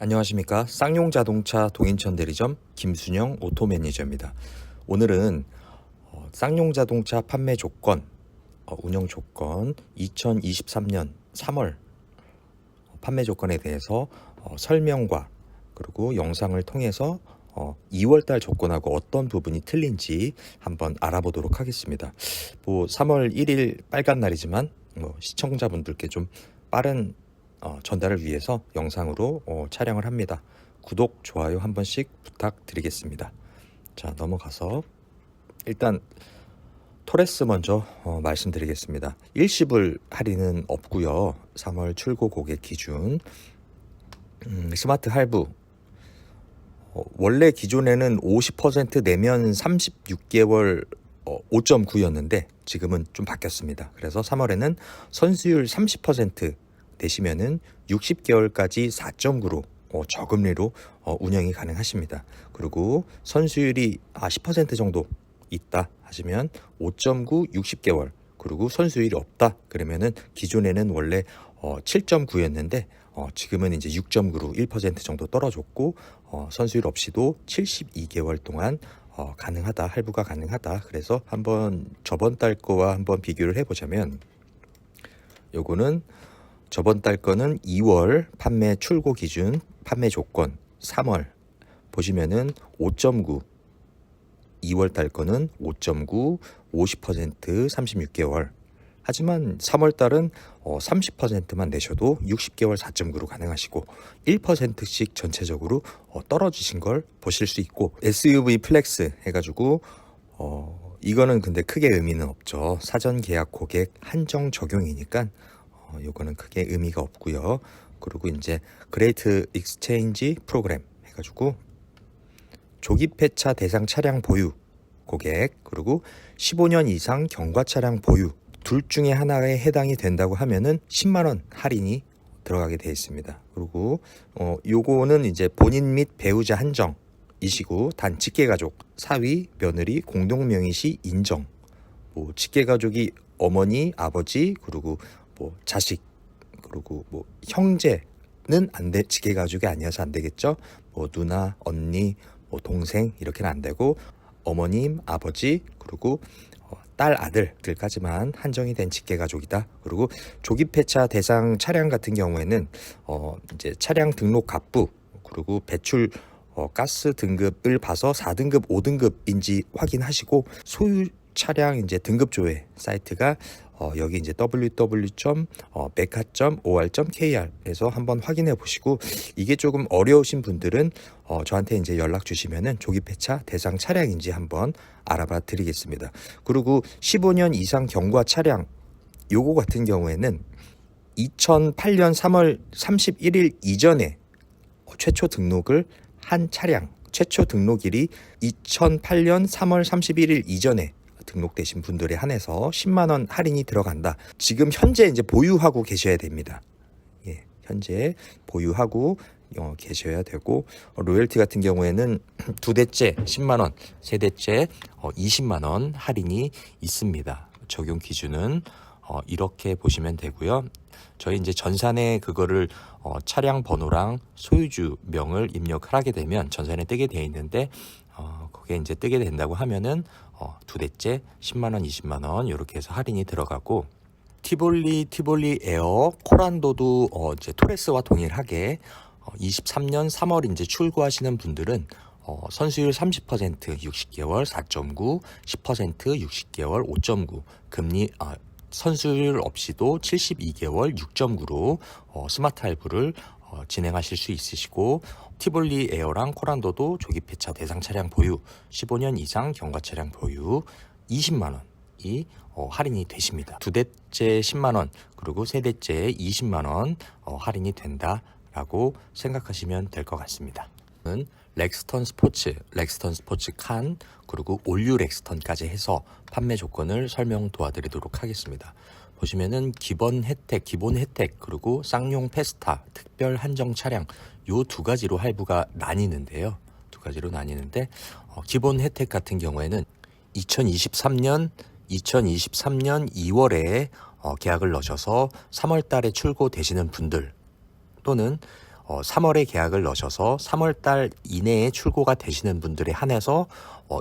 안녕하십니까. 쌍용자동차 동인천 대리점 김순영 오토매니저입니다. 오늘은 쌍용자동차 판매 조건, 운영 조건 2023년 3월 판매 조건에 대해서 설명과 그리고 영상을 통해서 2월달 조건하고 어떤 부분이 틀린지 한번 알아보도록 하겠습니다. 3월 1일 빨간 날이지만 시청자분들께 좀 빠른 전달을 위해서 영상으로 촬영을 합니다. 구독, 좋아요 한 번씩 부탁드리겠습니다. 자, 넘어가서 일단 토레스 먼저 말씀드리겠습니다. 일시불 할인은 없고요. 3월 출고 고객 기준 스마트 할부 원래 기존에는 50% 내면 36개월 5.9였는데 지금은 좀 바뀌었습니다. 그래서 3월에는 선수율 30% 되시면은 60개월까지 4.9로 저금리로 운영이 가능하십니다. 그리고 선수율이 10% 정도 있다 하시면 5.9 60개월, 그리고 선수율이 없다 그러면은 기존에는 원래 7.9였는데 지금은 이제 6.9로 1% 정도 떨어졌고 선수율 없이도 72개월 동안 가능하다, 할부가 가능하다. 그래서 한번 저번 달 거와 한번 비교를 해보자면 요거는 저번 달 거는 2월 판매 출고 기준 판매 조건 3월 보시면은 5.9, 2월 달 거는 5.9, 50% 36개월. 하지만 3월 달은 30%만 내셔도 60개월 4.9로 가능하시고 1%씩 전체적으로 떨어지신 걸 보실 수 있고, SUV 플렉스 해가지고 이거는 근데 크게 의미는 없죠. 사전 계약 고객 한정 적용이니까 요거는 크게 의미가 없고요. 그리고 이제 그레이트 익스체인지 프로그램 해가지고 조기 폐차 대상 차량 보유 고객, 그리고 15년 이상 경과 차량 보유 둘 중에 하나에 해당이 된다고 하면은 10만 원 할인이 들어가게 되어 있습니다. 그리고 요거는 이제 본인 및 배우자 한정이시고 단 직계가족, 사위, 며느리, 공동명의 시 인정. 직계가족이 어머니, 아버지, 그리고 자식, 그리고 형제는 안 돼, 직계가족이 아니어서 안 되겠죠. 누나, 언니, 동생 이렇게는 안 되고 어머님, 아버지, 그리고 딸, 아들들까지만 한정이 된 직계가족이다. 그리고 조기 폐차 대상 차량 같은 경우에는 이제 차량 등록 갑부, 그리고 배출 가스 등급을 봐서 4등급, 5등급인지 확인하시고, 소유 차량 이제 등급 조회 사이트가 여기 이제 www.meca.or.kr에서 한번 확인해 보시고, 이게 조금 어려우신 분들은 저한테 이제 연락 주시면은 조기 폐차 대상 차량인지 한번 알아봐 드리겠습니다. 그리고 15년 이상 경과 차량 요거 같은 경우에는 2008년 3월 31일 이전에 최초 등록을 한 차량, 최초 등록일이 2008년 3월 31일 이전에 등록되신 분들에 한해서 10만 원 할인이 들어간다. 지금 현재 이제 보유하고 계셔야 됩니다. 예, 현재 보유하고 계셔야 되고, 로열티 같은 경우에는 두 대째 10만 원, 세 대째 20만 원 할인이 있습니다. 적용 기준은 이렇게 보시면 되고요. 저희 이제 전산에 그거를 차량 번호랑 소유주 명을 입력을 하게 되면 전산에 뜨게 돼 있는데 그게 이제 뜨게 된다고 하면은 두 대째 10만 원, 20만 원 이렇게 해서 할인이 들어가고, 티볼리 에어 코란도도 이제 토레스와 동일하게 23년 3월 이제 출고하시는 분들은 선수율 30% 60개월 4.9, 10% 60개월 5.9, 금리 선수율 없이도 72개월 6.9로 스마트 할부를 진행하실 수 있으시고, 티볼리 에어랑 코란도도 조기 폐차 대상 차량 보유 15년 이상 경과 차량 보유 20만 원이 할인이 되십니다. 두 대째 10만 원, 그리고 세 대째 20만 원 할인이 된다라고 생각하시면 될 것 같습니다. 렉스턴 스포츠 칸, 그리고 올류 렉스턴까지 해서 판매 조건을 설명 도와드리도록 하겠습니다. 보시면은 기본 혜택, 그리고 쌍용 페스타, 특별 한정 차량 요 두 가지로 할부가 나뉘는데요. 기본 혜택 같은 경우에는 2023년 2월에 계약을 넣으셔서 3월 달에 출고되시는 분들, 또는 3월에 계약을 넣으셔서 3월달 이내에 출고가 되시는 분들에 한해서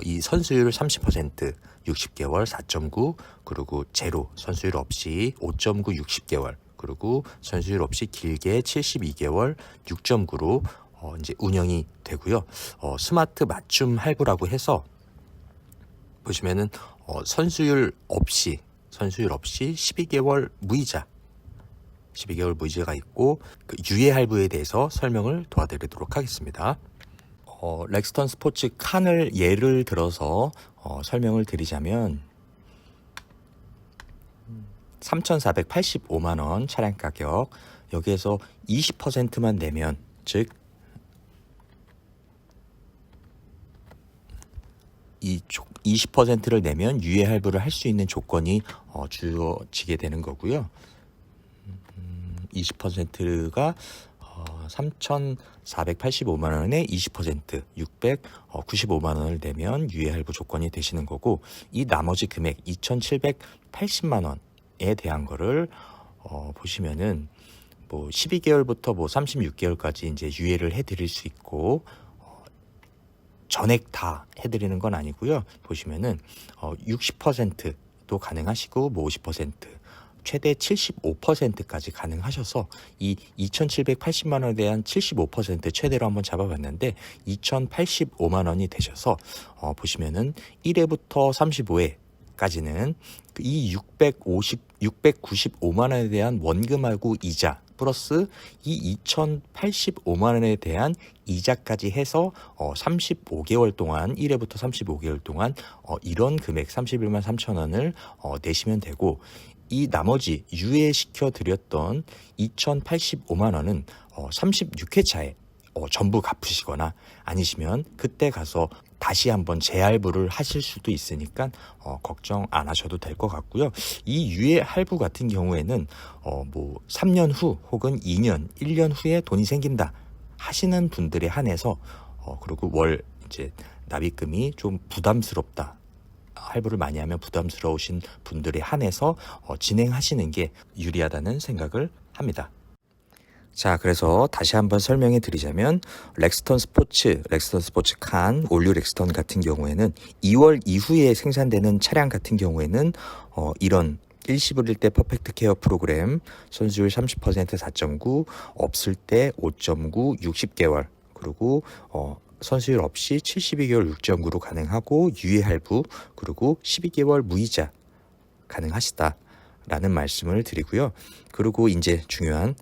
이 선수율 30%, 60개월 4.9, 그리고 제로 선수율 없이 5.9 60개월, 그리고 선수율 없이 길게 72개월 6.9로 이제 운영이 되고요. 스마트 맞춤 할부라고 해서 보시면은 선수율 없이 12개월 무이자 12개월 무이자가 있고, 그 유예 할부에 대해서 설명을 도와드리도록 하겠습니다. 렉스턴 스포츠 칸을 예를 들어서 설명을 드리자면 3,485만 원 차량 가격, 여기에서 20%만 내면, 즉 이 20%를 내면 유예 할부를 할 수 있는 조건이 주어지게 되는 거고요. 20%가 3,485만 원에 20% 695만 원을 내면 유예 할부 조건이 되시는 거고, 이 나머지 금액 2,780만 원에 대한 거를 보시면은 뭐 12개월부터 뭐 36개월까지 이제 유예를 해드릴 수 있고, 전액 다 해드리는 건 아니고요. 보시면은 60%도 가능하시고 뭐 50%, 최대 75%까지 가능하셔서 이 2,780만 원에 대한 75% 최대로 한번 잡아봤는데 2,085만 원이 되셔서 보시면은 1회부터 35회까지는 이 695만 원에 대한 원금하고 이자 플러스 이 2,085만 원에 대한 이자까지 해서 35개월 동안 1회부터 35개월 동안 이런 금액 31만 3천 원을 내시면 되고, 이 나머지 유예시켜 드렸던 2,085만 원은 36회차에 전부 갚으시거나 아니시면 그때 가서 다시 한번 재할부를 하실 수도 있으니까 걱정 안 하셔도 될 것 같고요. 이 유예 할부 같은 경우에는 뭐 3년 후 혹은 2년, 1년 후에 돈이 생긴다 하시는 분들에 한해서 그리고 월 이제 납입금이 좀 부담스럽다, 할부를 많이 하면 부담스러우신 분들에 한해서 진행하시는 게 유리하다는 생각을 합니다. 자, 그래서 다시 한번 설명해 드리자면 렉스턴 스포츠 칸, 올류 렉스턴 같은 경우에는 2월 이후에 생산되는 차량 같은 경우에는 이런 일시불 때 퍼펙트 케어 프로그램 선수율 30% 4.9, 없을 때 5.9 60개월, 그리고 선수율 없이 72개월 6.9로 가능하고 유예 할부, 그리고 12개월 무이자 가능하시다라는 말씀을 드리고요. 그리고 이제 중요한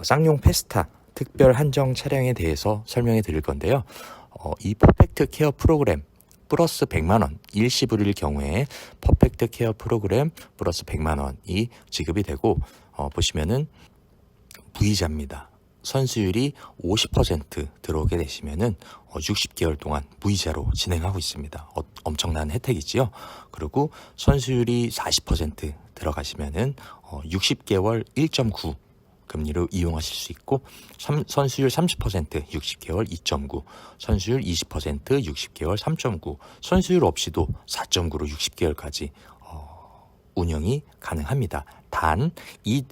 쌍용 페스타 특별 한정 차량에 대해서 설명해 드릴 건데요. 이 퍼펙트 케어 프로그램 플러스 100만 원, 일시불일 경우에 퍼펙트 케어 프로그램 플러스 100만 원이 지급이 되고, 보시면은 무이자입니다. 선수율이 50% 들어오게 되시면은 60개월 동안 무이자로 진행하고 있습니다. 엄청난 혜택이지요. 그리고 선수율이 40% 들어가시면은 60개월 1.9 금리로 이용하실 수 있고, 선수율 30% 60개월 2.9, 선수율 20% 60개월 3.9, 선수율 없이도 4.9로 60개월까지 운영이 가능합니다. 단 이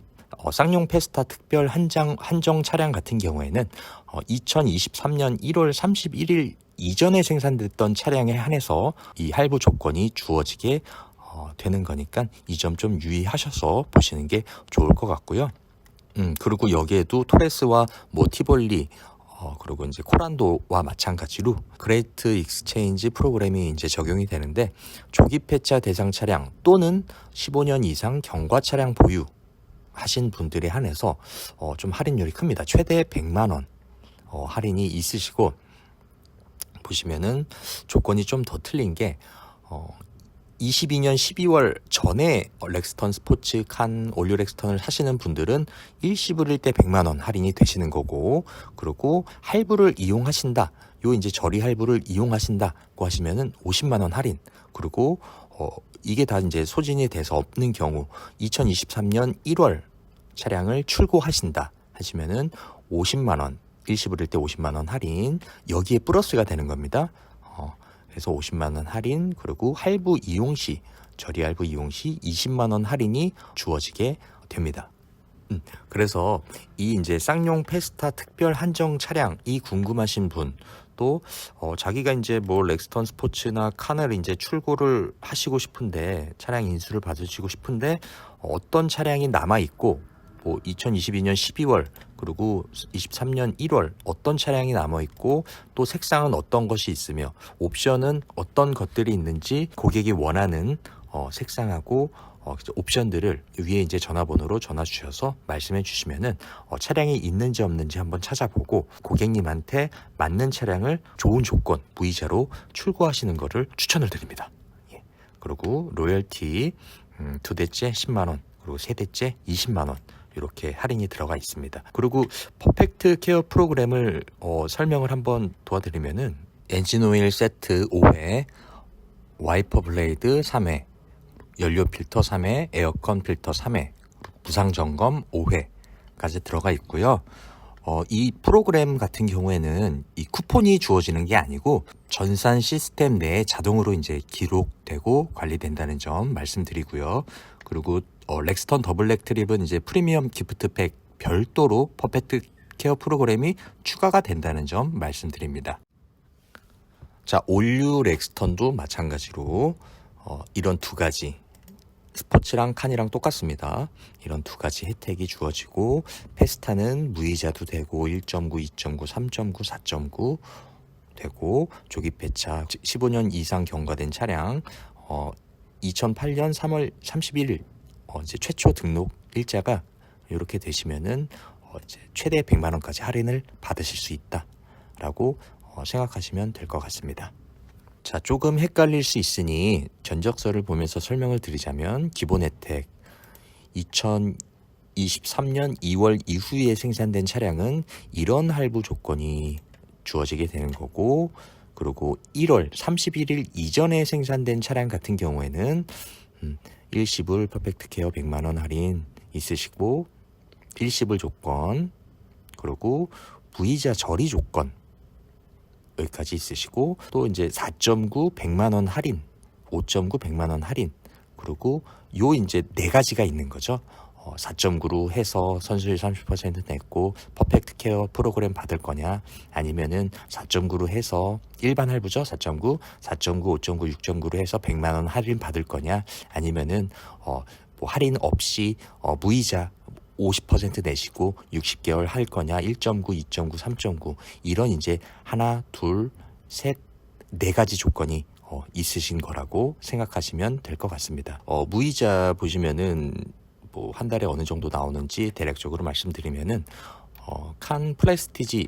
쌍용 페스타 특별 한정 차량 같은 경우에는 2023년 1월 31일 이전에 생산됐던 차량에 한해서 이 할부 조건이 주어지게 되는 거니까 이 점 좀 유의하셔서 보시는 게 좋을 것 같고요. 그리고 여기에도 토레스와 모티볼리 그리고 이제 코란도와 마찬가지로 그레이트 익스체인지 프로그램이 이제 적용이 되는데, 조기 폐차 대상 차량 또는 15년 이상 경과 차량 보유 하신 분들에 한해서 좀 할인율이 큽니다. 최대 100만 원 할인이 있으시고, 보시면은 조건이 좀 더 틀린 게 22년 12월 전에 렉스턴 스포츠 칸 올류 렉스턴을 사시는 분들은 일시불일 때 100만 원 할인이 되시는 거고, 그리고 할부를 이용하신다, 요 이제 저리 할부를 이용하신다고 하시면은 50만 원 할인, 그리고 이게 다 이제 소진이 돼서 없는 경우 2023년 1월 차량을 출고하신다 하시면은 50만 원, 일시불일 때 50만 원 할인, 여기에 플러스가 되는 겁니다. 그래서 50만 원 할인, 그리고 할부 이용 시, 저리 할부 이용 시 20만 원 할인이 주어지게 됩니다. 그래서 이 이제 쌍용 페스타 특별 한정 차량이 궁금하신 분, 또 자기가 이제 뭐 렉스턴 스포츠나 칸을 이제 출고를 하시고 싶은데 차량 인수를 받으시고 싶은데 어떤 차량이 남아 있고 뭐 2022년 12월 그리고 23년 1월 어떤 차량이 남아 있고 또 색상은 어떤 것이 있으며 옵션은 어떤 것들이 있는지 고객이 원하는 색상하고 옵션들을 위에 이제 전화번호로 전화 주셔서 말씀해 주시면은 차량이 있는지 없는지 한번 찾아보고 고객님한테 맞는 차량을 좋은 조건 무이자로 출고하시는 것을 추천을 드립니다. 예. 그리고 로열티 두 대째 10만 원 그리고 세 대째 20만 원 이렇게 할인이 들어가 있습니다. 그리고 퍼펙트 케어 프로그램을 설명을 한번 도와드리면은 엔진 오일 세트 5회, 와이퍼 블레이드 3회, 연료 필터 3회, 에어컨 필터 3회, 부상 점검 5회까지 들어가 있고요. 이 프로그램 같은 경우에는 이 쿠폰이 주어지는 게 아니고 전산 시스템 내에 자동으로 이제 기록되고 관리된다는 점 말씀드리고요. 그리고 렉스턴 더블랙 트립은 이제 프리미엄 기프트팩 별도로 퍼펙트 케어 프로그램이 추가가 된다는 점 말씀드립니다. 자, 올류 렉스턴도 마찬가지로 이런 두 가지 스포츠랑 칸이랑 똑같습니다. 이런 두 가지 혜택이 주어지고 페스타는 무이자도 되고 1.9, 2.9, 3.9, 4.9 되고 조기 폐차 15년 이상 경과된 차량 2008년 3월 31일 이제 최초 등록 일자가 이렇게 되시면은 이제 최대 100만 원까지 할인을 받으실 수 있다라고 생각하시면 될 것 같습니다. 자, 조금 헷갈릴 수 있으니 견적서를 보면서 설명을 드리자면 기본 혜택 2023년 2월 이후에 생산된 차량은 이런 할부 조건이 주어지게 되는 거고 그리고 1월 31일 이전에 생산된 차량 같은 경우에는 일시불 퍼펙트 케어 100만 원 할인 있으시고 일시불 조건 그리고 무이자 처리 조건 여기까지 있으시고 또 이제 4.9 100만 원 할인, 5.9 100만 원 할인 그리고 요 이제 네 가지가 있는 거죠. 4.9로 해서 선수율 30% 냈고 퍼펙트 케어 프로그램 받을 거냐 아니면은 4.9로 해서 일반 할부죠. 4.9, 4.9, 5.9, 6.9로 해서 100만 원 할인 받을 거냐 아니면은 뭐 할인 없이 무이자 50% 내시고 60개월 할 거냐 1.9, 2.9, 3.9 이런 이제 하나, 둘, 셋, 네 가지 조건이 있으신 거라고 생각하시면 될 것 같습니다. 무이자 보시면은 뭐 한 달에 어느 정도 나오는지 대략적으로 말씀드리면은 칸 프레스티지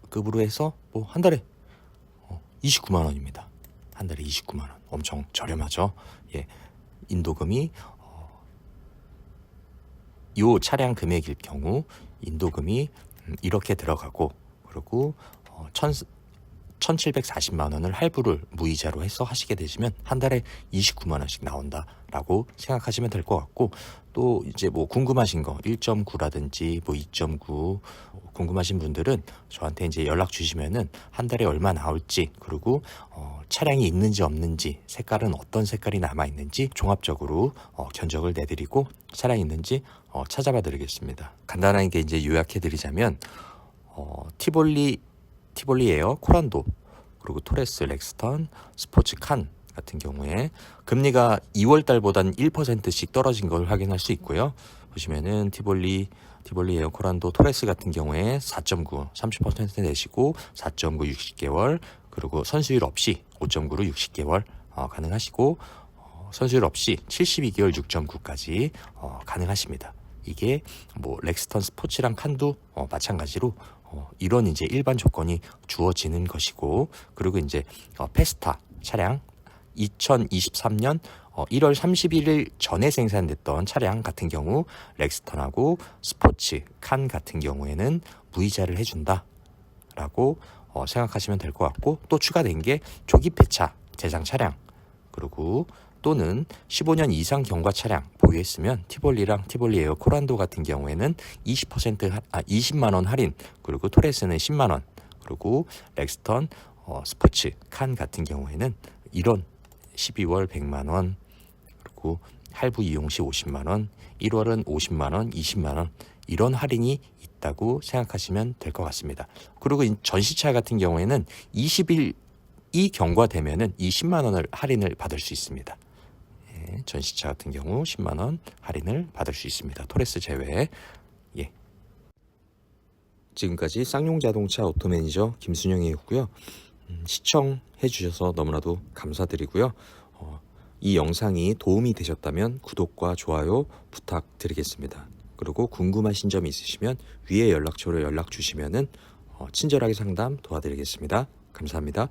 급으로 해서 뭐 한 달에 29만 원입니다. 한 달에 29만 원. 엄청 저렴하죠. 예. 인도금이 요 차량 금액일 경우 인도금이 이렇게 들어가고 그리고 1,740만 원을 할부를 무이자로 해서 하시게 되시면 한 달에 29만 원씩 나온다라고 생각하시면 될 것 같고 또 이제 뭐 궁금하신 거 1.9라든지 뭐 2.9 궁금하신 분들은 저한테 이제 연락 주시면은 한 달에 얼마 나올지 그리고 차량이 있는지 없는지 색깔은 어떤 색깔이 남아 있는지 종합적으로 견적을 내드리고 차량이 있는지 찾아봐 드리겠습니다. 간단하게 이제 요약해 드리자면 티볼리 에어, 코란도, 그리고 토레스, 렉스턴, 스포츠 칸 같은 경우에 금리가 2월 달보단 1%씩 떨어진 걸 확인할 수 있고요. 보시면은 티볼리 에어, 코란도, 토레스 같은 경우에 4.9, 30% 내시고 4.9 60개월, 그리고 선수율 없이 5.9로 60개월 가능하시고 선수율 없이 72개월 6.9까지 가능하십니다. 이게 뭐 렉스턴 스포츠랑 칸도 마찬가지로 이런 이제 일반 조건이 주어지는 것이고 그리고 이제 페스타 차량 2023년 1월 31일 전에 생산됐던 차량 같은 경우 렉스턴하고 스포츠 칸 같은 경우에는 무이자를 해준다라고 생각하시면 될 것 같고 또 추가된 게 조기 폐차 제장 차량 그리고 또는 15년 이상 경과 차량 보유했으면 티볼리랑 티볼리 에어 코란도 같은 경우에는 20만 원 할인 그리고 토레스는 10만 원 그리고 렉스턴 스포츠 칸 같은 경우에는 이런 12월 100만 원 그리고 할부 이용 시 50만 원 1월은 50만 원, 20만 원 이런 할인이 있다고 생각하시면 될 것 같습니다. 그리고 전시차 같은 경우에는 20일이 경과되면은 이 10만 원을 할인을 받을 수 있습니다. 예, 전시차 같은 경우 10만 원 할인을 받을 수 있습니다. 토레스 제외. 예. 지금까지 쌍용자동차 오토매니저 김순영이었고요. 시청해 주셔서 너무나도 감사드리고요. 이 영상이 도움이 되셨다면 구독과 좋아요 부탁드리겠습니다. 그리고 궁금하신 점 있으시면 위에 연락처로 연락 주시면은 친절하게 상담 도와드리겠습니다. 감사합니다.